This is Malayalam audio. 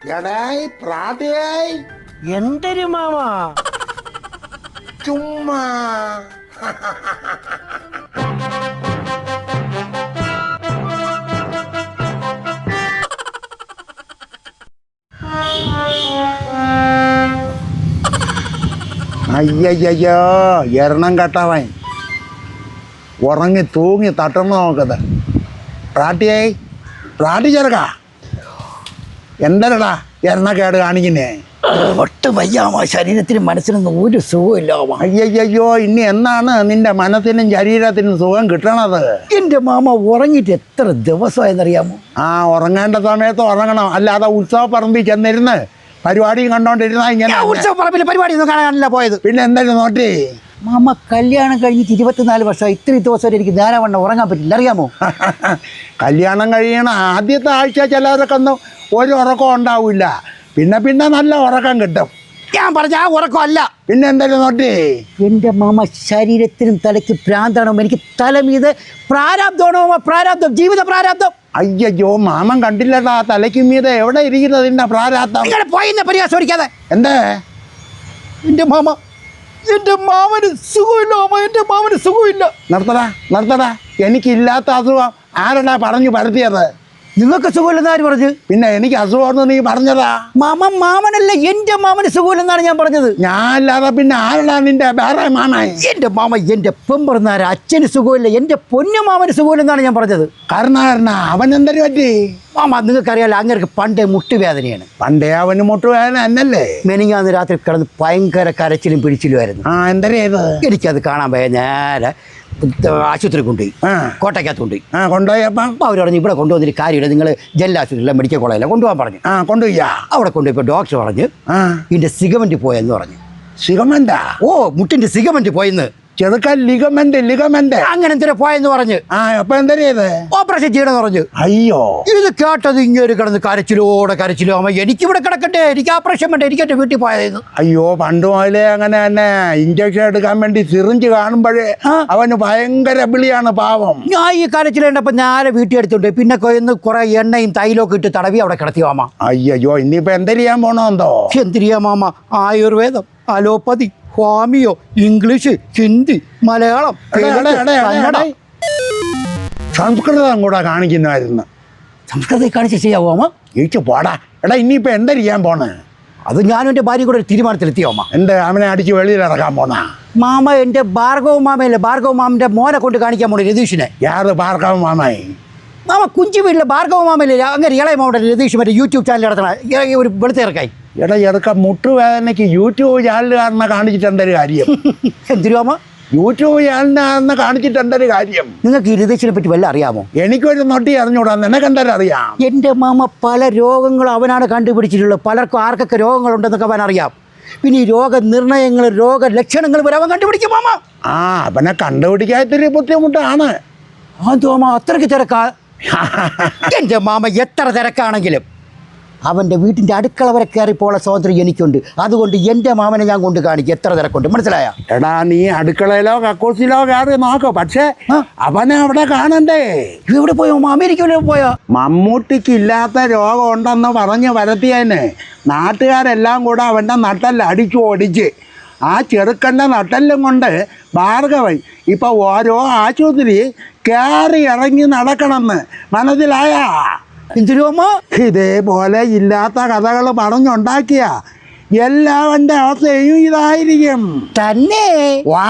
എടായി പ്രാതയായി എന്തൊരു മാമ ചുമ്മാ അയ്യയ്യോ എരണം കെട്ടവൻ ഉറങ്ങി തൂങ്ങി തട്ടണം നോക്കത് പ്രാട്ടിയായി പ്രാട്ടി ചെറുക്ക എന്തരടാ എണ്ണക്കേട് കാണിക്കുന്നേ ഒട്ടും വയ്യാമോ ശരീരത്തിനും മനസ്സിനൊന്നും ഒരു സുഖമില്ലാമോ. അയ്യയ്യോ ഇനി എന്നാണ് നിന്റെ മനസ്സിനും ശരീരത്തിനും സുഖം കിട്ടണത്? എൻ്റെ മാമ ഉറങ്ങിയിട്ട് എത്ര ദിവസമായെന്നറിയാമോ? ഉറങ്ങേണ്ട സമയത്ത് ഉറങ്ങണം, അല്ലാതെ ഉത്സവ പറമ്പിൽ ചെന്നിരുന്ന് പരിപാടിയും കണ്ടോണ്ടിരുന്ന ഇങ്ങനെ. ഉത്സവ പറമ്പിൽ പരിപാടി ഒന്നും കാണാനല്ല പോയത്. പിന്നെ എന്തായാലും നോട്ടി മാമ കല്യാണം കഴിഞ്ഞിട്ട് 24 വർഷം ഇത്രയും ദിവസം വരെ എനിക്ക് ധാരാവണ്ണം ഉറങ്ങാൻ പറ്റില്ല, അറിയാമോ? കല്യാണം കഴിയണ ആദ്യത്തെ ആഴ്ച ചിലവരൊക്കെ ഒന്നും ഒരു ഉറക്കം ഉണ്ടാവില്ല, പിന്നെ പിന്നെ നല്ല ഉറക്കം കിട്ടും. ഞാൻ പറഞ്ഞ ആ ഉറക്കമല്ല. പിന്നെ എന്തായാലും നോട്ടി എൻ്റെ മാമ ശരീരത്തിനും തലയ്ക്ക് ഭ്രാന്താണോ? എനിക്ക് തലമീത് പ്രാരാബ്ദമാണോ? പ്രാരാബ്ദം, ജീവിത പ്രാരാബ്ദം. അയ്യോ മാമൻ കണ്ടില്ലടാ തലയ്ക്ക് മീത എവിടെ ഇരിക്കുന്നത് നിന്റെ പ്രാരാബ്ദം? ഇങ്ങനെ പോയിന്ന് പരിഹാസോടിക്കാതെ. എന്തേ എൻ്റെ മാമന് സുഖമില്ല മാമ, എൻ്റെ മാമന് സുഖമില്ല. നിർത്തടാ എനിക്കില്ലാത്ത അസുഖം ആരടാ പറഞ്ഞു പരത്തിയത്? നിങ്ങൾക്ക് സുഖമില്ലെന്ന് ആര് പറഞ്ഞു? പിന്നെ എനിക്ക് അസുഖമെന്ന് നീ പറഞ്ഞതാ. മാമനല്ല, എൻ്റെ മാമന് സുഖമില്ലെന്നാണ് ഞാൻ പറഞ്ഞത്. ഞാൻ അല്ലാതെ പിന്നെ ആരടാ നിന്റെ വേറെ മാമൻ? എൻ്റെ മാമ എൻ്റെ പെമ്പറന്നാര അച്ഛന് സുഖമില്ല, എൻ്റെ പൊന്നു മാമന് സുഖമില്ലെന്നാണ് ഞാൻ പറഞ്ഞത്. കാരണ അവൻ എന്തൊരു പറ്റി? മാമ നിങ്ങൾക്കറിയാലോ, അങ്ങനെയൊക്കെ പണ്ടേ മുട്ടുവേദനയാണ്. പണ്ടേ അവന് മുട്ടുവേദന എന്നല്ലേ? മെനിങ്ങാന്ന് രാത്രി കിടന്ന് ഭയങ്കര കരച്ചിലും പിടിച്ചിലുമായിരുന്നു. എന്തരേത്? എനിക്കത് കാണാൻ പോയ നേരെ ആശുപത്രി കൊണ്ടുപോയി, കോട്ടയ്ക്കകത്ത് കൊണ്ടുപോയപ്പം അവർ പറഞ്ഞു ഇവിടെ കൊണ്ടുവന്നിട്ട് കാര്യമില്ല, നിങ്ങൾ ജില്ലാശുപത്രിയിലെ മെഡിക്കൽ കോളേജിലെ കൊണ്ടുപോകാൻ പറഞ്ഞു. കൊണ്ടുപോയാ അവിടെ കൊണ്ടുപോയപ്പോൾ ഡോക്ടർ പറഞ്ഞു ഇതിൻ്റെ സിഗമെന്റ് പോയെന്ന് പറഞ്ഞു. സിഗമെന്റാ? മുട്ടിന്റെ സിഗമെന്റ് പോയെന്ന്. ചെറുക്കൻ ലിഗമെന്റ് അങ്ങനെ എന്തിനാ പോയെന്ന് പറഞ്ഞു. അപ്പൊ എന്തരേത്? ഓപ്പറേഷൻ ചെയ്യണമെന്ന് പറഞ്ഞു. അയ്യോ ഇത് കേട്ടത് ഇങ്ങനെ കിടന്ന് കരച്ചിലോ അമ്മ എനിക്കിവിടെ കിടക്കട്ടെ, എനിക്ക് ഓപ്പറേഷൻ വേണ്ട, എനിക്ക് എൻ്റെ വീട്ടിൽ പോയതെന്ന്. അയ്യോ പണ്ട് മുതലേ അങ്ങനെ തന്നെ ഇഞ്ചക്ഷൻ എടുക്കാൻ വേണ്ടി സിറിഞ്ച് കാണുമ്പോഴേ അവന് ഭയങ്കര വിളിയാണ് പാവം. ഞാൻ ഈ കരച്ചിലുണ്ടപ്പോൾ നേരെ വീട്ടിൽ എടുത്തുണ്ട്, പിന്നെ കൊയ്ന്ന് കുറെ എണ്ണയും തൈലൊക്കെ ഇട്ട് തടവി അവിടെ കിടത്തി മാമ. അയ്യോ ഇനിയിപ്പോ എന്തെയ്യാൻ പോണോന്തോ? എന്തിരിയാ മാമ, ആയുർവേദം, allopathy, homeo, English, Hindi, Malayalam, സംസ്കൃതം കൂടെ കാണിക്കുന്നായിരുന്നു. സംസ്കൃതം കാണിച്ച് ചെയ്യാവോ അമ്മ? ഇഴിച്ചു പോടാ. ഇനിയിപ്പോ എന്തരിയാൻ പോണേ? അത് ഞാനും എൻ്റെ ഭാര്യ കൂടെ ഒരു തീരുമാനത്തിലെത്തിയോ അമ്മ. എന്ത് അവനെ അടിച്ച് വെളിയിൽ ഇറക്കാൻ പോണ? മാമ എൻ്റെ ഭാർഗവ മാമയല്ലേ, ഭാർഗവ മാമൻ്റെ മോനെ കൊണ്ട് കാണിക്കാൻ പോണേ രതീഷിനെ. യാത് ഭാർഗവ മാമായി? മാമ കുഞ്ചി വീട്ടിലെ ഭാർഗവ മാമല്ലേ, അങ്ങനെ ഇളയ മാമയുടെ രതീഷ് മറ്റേ യൂട്യൂബ് ചാനൽ നടത്തണ ഒരു വെളുത്തിറക്കായി. ചെറുക്ക മുട്ടുവേദനയ്ക്ക് യൂട്യൂബ് ചാനലുകാരനെ കാണിച്ചിട്ട് എന്തൊരു കാര്യം? എന്തിനു മാമ? യൂട്യൂബ് ചാനലിനെ കാണിച്ചിട്ട് എന്തൊരു കാര്യം? നിങ്ങൾക്ക് ഈ രതീഷിനെ പറ്റി വല്ല അറിയാമോ? എനിക്കൊരു നൊട്ടി അറിഞ്ഞൂടാ, നിനക്ക് എന്തായാലും അറിയാം. എൻ്റെ മാമ പല രോഗങ്ങളും അവനാണ് കണ്ടുപിടിച്ചിട്ടുള്ളത്. പലർക്കും ആർക്കൊക്കെ രോഗങ്ങളുണ്ടെന്നൊക്കെ അവൻ അറിയാം. പിന്നെ ഈ രോഗനിർണയങ്ങൾ, രോഗലക്ഷണങ്ങൾ വരെ അവൻ കണ്ടുപിടിക്കും മാമ. അവനെ കണ്ടുപിടിക്കാത്തൊരു ബുദ്ധിമുട്ടാണ്. മാമ അത്രയ്ക്ക് തിരക്കാ? എൻ്റെ മാമ എത്ര തിരക്കാണെങ്കിലും അവൻ്റെ വീട്ടിൻ്റെ അടുക്കള വരെ കയറിപ്പോളെ സ്വാതന്ത്ര്യം എനിക്കുണ്ട്. അതുകൊണ്ട് എൻ്റെ മാമനെ ഞാൻ കൊണ്ട് കാണിക്കും എത്ര തിരക്കുണ്ട്, മനസ്സിലായ? എടാ നീ അടുക്കളയിലോ കക്കൂസിലോ കയറി നോക്കോ, പക്ഷെ അവനെ അവിടെ കാണണ്ടേ? എവിടെ പോയോ? അമേരിക്കയിലോ പോയോ? മമ്മൂട്ടിക്ക് ഇല്ലാത്ത രോഗം ഉണ്ടെന്ന് പറഞ്ഞ് വരത്തിയതിന് നാട്ടുകാരെല്ലാം കൂടെ അവൻ്റെ നട്ടല് അടിച്ചു ഓടിച്ച് ആ ചെറുക്കൻ്റെ നട്ടെല്ലും കൊണ്ട് ഭാർഗവൻ ഇപ്പൊ ഓരോ ആശുപത്രി കയറി ഇറങ്ങി നടക്കണമെന്ന്, മനസ്സിലായാ? ഇതേപോലെ ഇല്ലാത്ത കഥകൾ പറഞ്ഞുണ്ടാക്കിയ എല്ലാവന്റെ അവസ്ഥയും ഇതായിരിക്കും തന്നെ. വാ